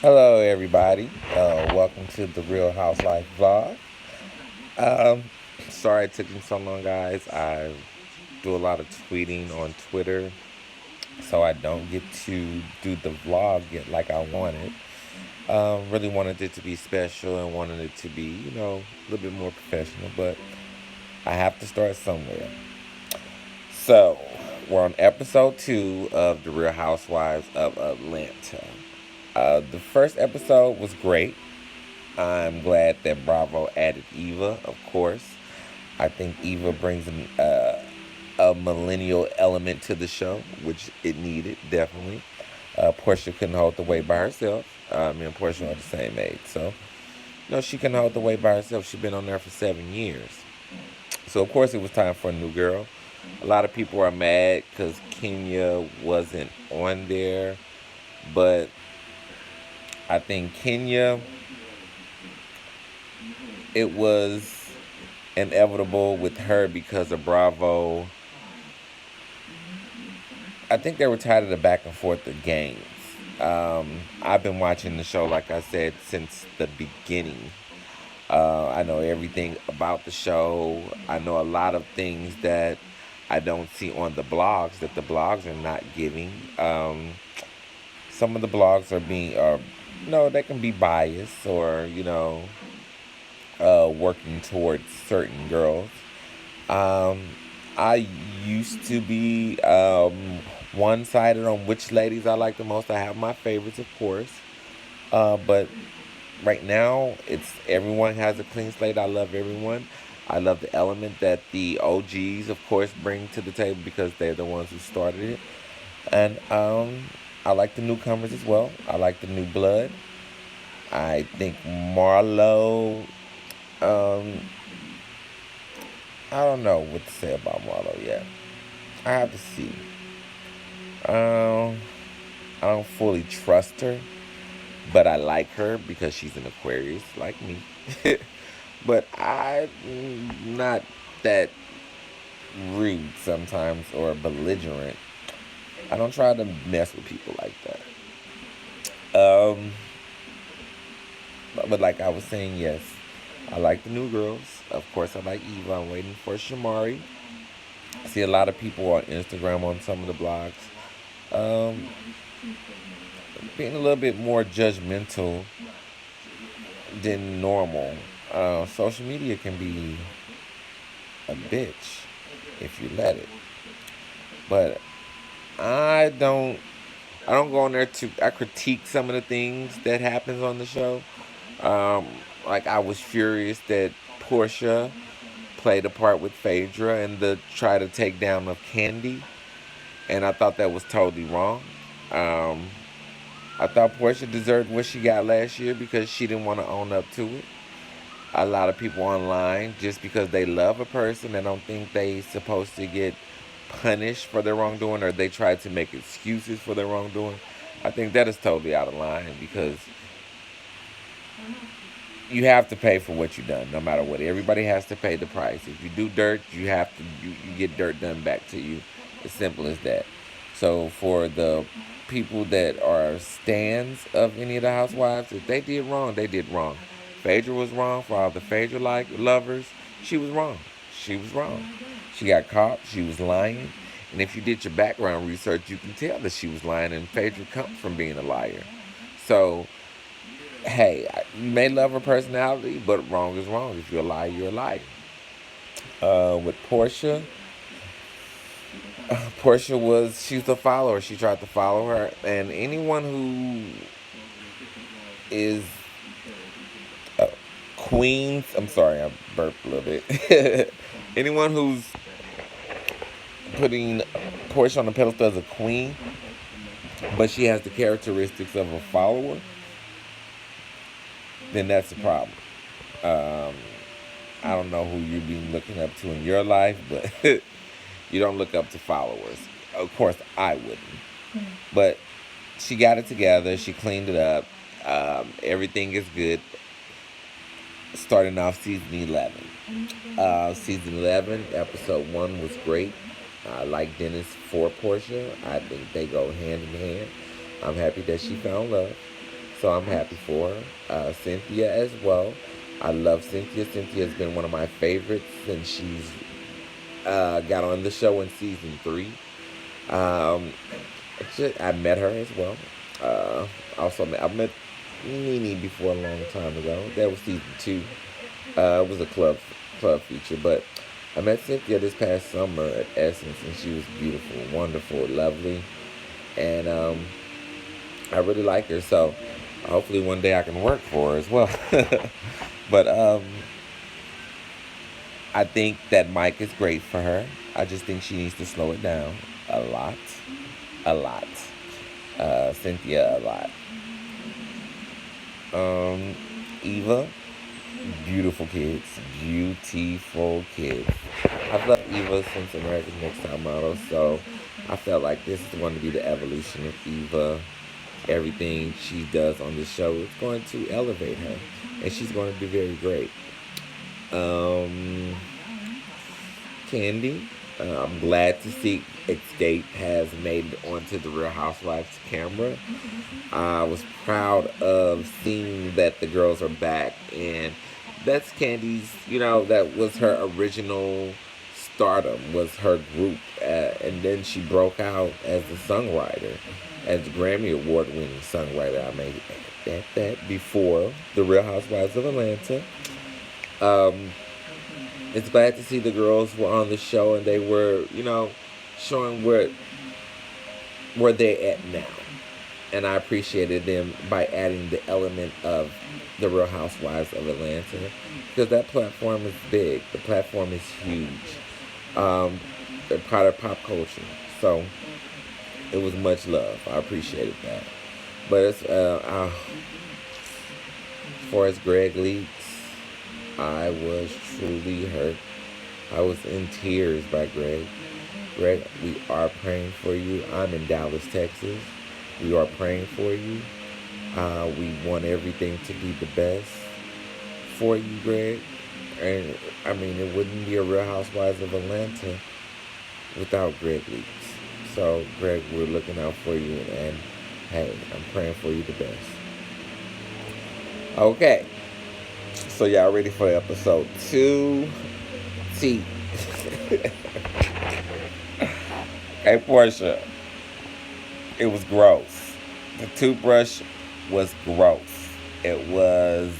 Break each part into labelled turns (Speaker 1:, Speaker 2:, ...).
Speaker 1: Hello, everybody. Welcome to the Real House Life vlog. Um, Sorry it took me so long, guys. I do a lot of tweeting on Twitter, so I don't get to do the vlog yet like I wanted. Really wanted it to be special and wanted it to be, a little bit more professional, but I have to start somewhere. So, we're on episode 2 of The Real Housewives of Atlanta. The first episode was great. I'm glad that Bravo added Eva, of course. I think Eva brings a millennial element to the show, which it needed, definitely. Portia couldn't hold the weight by herself. Me and Portia are the same age, so she couldn't hold the weight by herself. She's been on there for 7 years. So, of course, it was time for a new girl. A lot of people are mad because Kenya wasn't on there, but I think Kenya, it was inevitable with her because of Bravo. I think they were tired of the back and forth of games. I've been watching the show, like I said, since the beginning. I know everything about the show. I know a lot of things that I don't see on the blogs that the blogs are not giving. Some of the blogs are being, no, they can be biased or, working towards certain girls. Um, I used to be one-sided on which ladies I like the most. I have my favorites, of course, but right now it's everyone has a clean slate. I love everyone. I love the element that the OGs, of course, bring to the table because they're the ones who started it, and I like the newcomers as well. I like the new blood. I think Marlo. Um, I don't know what to say about Marlo yet. I have to see. Um, I don't fully trust her, but I like her because she's an Aquarius, like me. But I'm not that rude sometimes or belligerent. I don't try to mess with people like that. Um, but like I was saying, yes, I like the new girls. Of course, I like Eva. I'm waiting for Shamari. I see a lot of people on Instagram on some of the blogs. Um, Being a little bit more judgmental than normal. Social media can be a bitch if you let it. But I don't I don't go on there to I critique some of the things that happens on the show. Um, like I was furious that Portia played a part with Phaedra and the try to take down of Candy, and I thought that was totally wrong. Um, I thought Portia deserved what she got last year because she didn't want to own up to it. A lot of people online, just because they love a person, they don't think they supposed to get punished for their wrongdoing, or they try to make excuses for their wrongdoing. I think that is totally out of line because you have to pay for what you've done, no matter what. Everybody has to pay the price. If you do dirt, you get dirt done back to you. As simple as that. So for the people that are stands of any of the housewives, if they did wrong, they did wrong. Phaedra was wrong. For all the Phaedra like lovers, she was wrong. She was wrong. She got caught. She was lying. And if you did your background research, you can tell that she was lying. And Phaedra comes from being a liar. So hey, you may love her personality, but wrong is wrong. If you're a liar, you're a liar. With Portia, she was a follower. She tried to follow her, and anyone who is queens, I'm sorry, I burped a little bit. Anyone who's putting Portia on the pedestal as a queen, but she has the characteristics of a follower, then that's a problem. Um, I don't know who you've been looking up to in your life, but you don't look up to followers. Of course, I wouldn't. But she got it together. She cleaned it up. Everything is good. Starting off season 11. Season 11, episode 1 was great. I like Dennis for Portia. I think they go hand in hand. I'm happy that she found love. So I'm happy for her. Cynthia as well. I love Cynthia. Cynthia has been one of my favorites since she's got on the show in season 3. Um, I met her as well. I met Nene before a long time ago. That was season 2. It was a club feature, but I met Cynthia this past summer at Essence, and she was beautiful, wonderful, lovely, and I really like her. So hopefully one day I can work for her as well. But I think that Mike is great for her. I just think she needs to slow it down a lot, a lot. Cynthia a lot. Um, Eva, beautiful kids, beautiful kids. I've loved Eva since America's Next Top Model, so I felt like this is going to be the evolution of Eva. Everything she does on the show is going to elevate her, and she's going to be very great. Um, Candy, I'm glad to see Escape has made it onto the Real Housewives camera. I was proud of seeing that the girls are back, and that's Candy's. That was her original stardom, was her group, and then she broke out as a songwriter, as a Grammy Award winning songwriter. I made that before the Real Housewives of Atlanta. Um, it's glad to see the girls were on the show and they were, showing where they're at now. And I appreciated them by adding the element of the Real Housewives of Atlanta, because that platform is big. The platform is huge. They're part of pop culture, so it was much love. I appreciated that. But as far as Greg Leaks, I was truly hurt. I was in tears by Greg. Greg, we are praying for you. I'm in Dallas, Texas. We are praying for you. We want everything to be the best for you, Greg. And I mean, it wouldn't be a Real Housewives of Atlanta without Greg Leaks. So, Greg, we're looking out for you, and hey, I'm praying for you the best. Okay, so y'all ready for episode 2? T. Hey, Portia, it was gross. The toothbrush was gross. It was.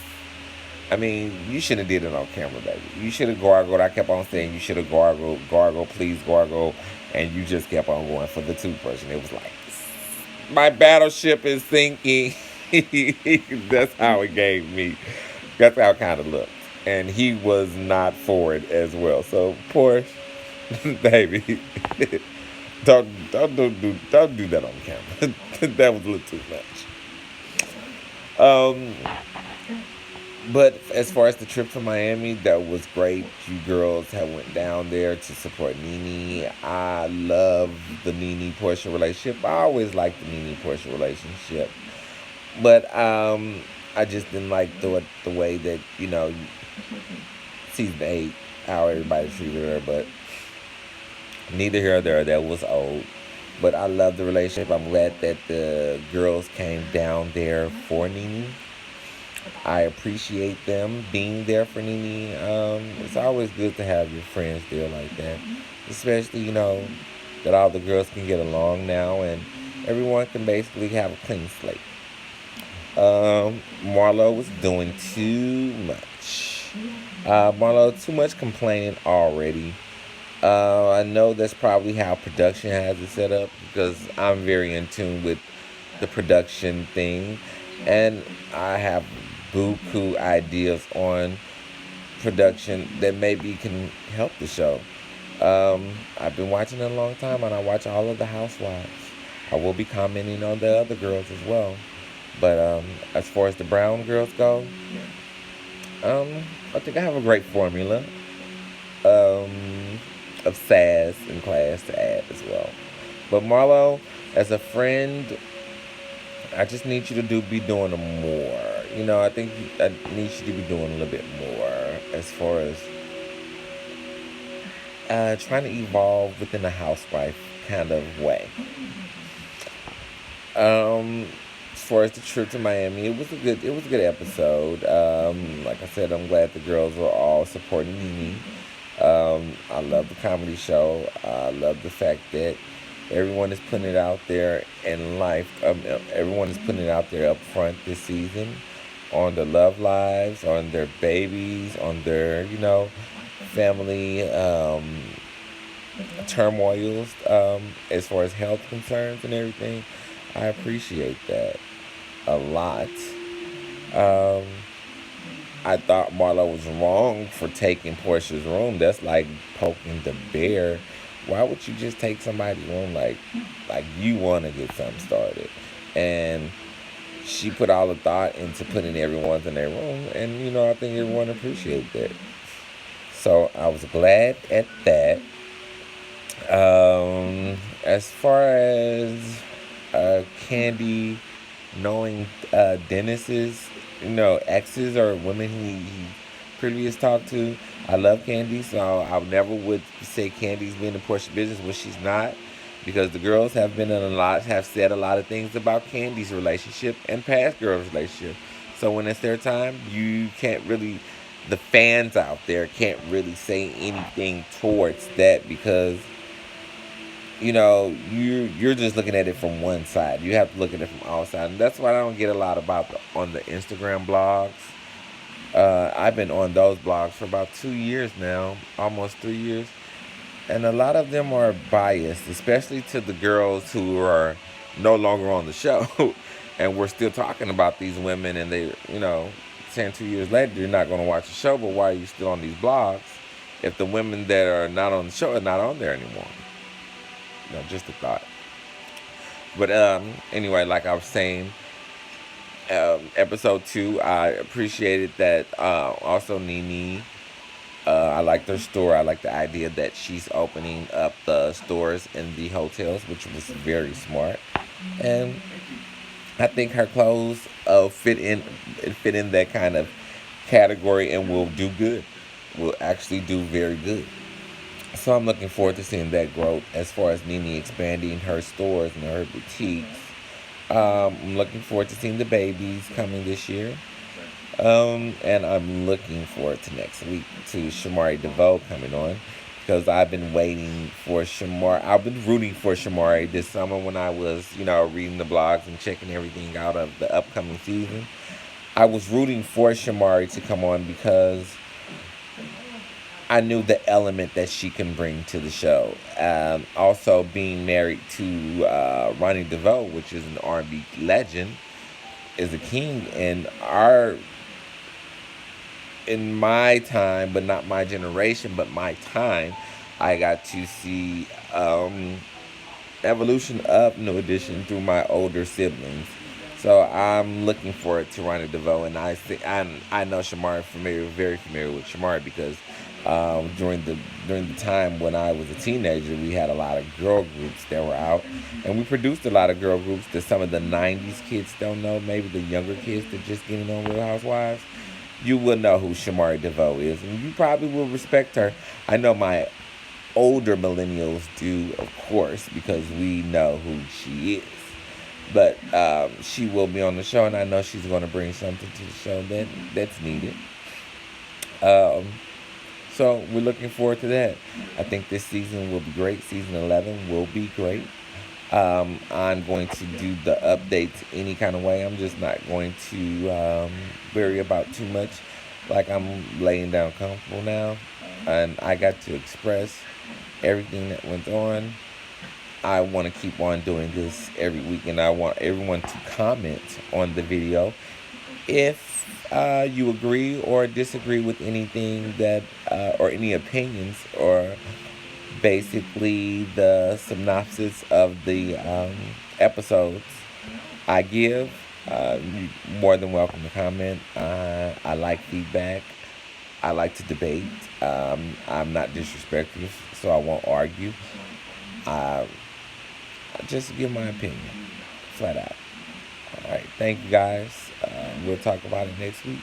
Speaker 1: I mean, you should have did it on camera, baby. You should have gargled. I kept on saying you should have gargle, please gargle, and you just kept on going for the toothbrush, and it was like, my battleship is sinking. That's how it gave me. That's how it kind of looked, and he was not for it as well. So, Porsche, baby, don't do that on camera. That was a little too much. But as far as the trip to Miami, that was great. You girls have went down there to support Nene. I love the Nene Portia relationship. I always liked the Nene Portia relationship, but I just didn't like the way that season 8, how everybody treated her. But neither here or there. That was old. But I love the relationship. I'm glad that the girls came down there for Nene. I appreciate them being there for Nene. It's always good to have your friends there like that. Especially, that all the girls can get along now and everyone can basically have a clean slate. Marlo was doing too much. Marlo, too much complaining already. I know that's probably how production has it set up, because I'm very in tune with the production thing. And I have buku ideas on production that maybe can help the show. I've been watching it a long time, and I watch all of the Housewives. I will be commenting on the other girls as well. But as far as the Brown girls go, I think I have a great formula of sass and class to add as well. But Marlo, as a friend, I just need you to be doing more. I think I need you to be doing a little bit more as far as trying to evolve within a housewife kind of way. As far as the trip to Miami, it was a good episode. Like I said, I'm glad the girls were all supporting Mimi. I love the comedy show. I love the fact that everyone is putting it out there in life. Everyone is putting it out there up front this season on their love lives, on their babies, on their, family turmoils, as far as health concerns and everything. I appreciate that a lot. Um, I thought Marlo was wrong for taking Portia's room. That's like poking the bear. Why would you just take somebody's room like you want to get something started? And she put all the thought into putting everyone's in their room, and I think everyone appreciated that. So I was glad at that. As far as Candy knowing Dennis's, exes or women he previous talked to. I love Candy, so I never would say Candy's being in Portia business when she's not, because the girls have said a lot of things about Candy's relationship and past girls' relationship. So when it's their time, you can't really, the fans out there can't really say anything towards that, because you're just looking at it from one side. You have to look at it from all sides, and that's what I don't get a lot about on the Instagram blogs. I've been on those blogs for about 2 years now, almost 3 years, and a lot of them are biased, especially to the girls who are no longer on the show, and we're still talking about these women, and they, saying 2 years later you're not going to watch the show, but why are you still on these blogs if the women that are not on the show are not on there anymore? Just a thought. But anyway, like I was saying, episode 2, I appreciated that. Also, Nene, I like their store. I like the idea that she's opening up the stores in the hotels, which was very smart. And I think her clothes fit in that kind of category and will do good. Will actually do very good. So I'm looking forward to seeing that growth as far as Nene expanding her stores and her boutiques. I'm looking forward to seeing the babies coming this year. And I'm looking forward to next week to Shamari DeVoe coming on, because I've been waiting for Shamari. I've been rooting for Shamari this summer when I was, reading the blogs and checking everything out of the upcoming season. I was rooting for Shamari to come on because I knew the element that she can bring to the show. Also, being married to Ronnie DeVoe, which is an R&B legend, is a king in my time, but not my generation, but my time. I got to see evolution of New Edition through my older siblings. So I'm looking forward to Ronnie DeVoe, and I know Shamari very familiar with Shamari, because during the time when I was a teenager, we had a lot of girl groups that were out, and we produced a lot of girl groups that some of the '90s kids don't know. Maybe the younger kids that just getting on Real Housewives, you will know who Shamari DeVoe is, and you probably will respect her. I know my older millennials do, of course, because we know who she is. But she will be on the show, and I know she's going to bring something to the show that's needed. So we're looking forward to that. I think this season will be great. Season 11 will be great. I'm going to do the updates any kind of way. I'm just not going to worry about too much. Like, I'm laying down comfortable now, and I got to express everything that went on. I want to keep on doing this every week, and I want everyone to comment on the video if you agree or disagree with anything that, or any opinions, or basically the synopsis of the episodes I give. You're more than welcome to comment. I like feedback. I like to debate. I'm not disrespectful, so I won't argue. I just give my opinion, flat out. All right, thank you guys. We'll talk about it next week.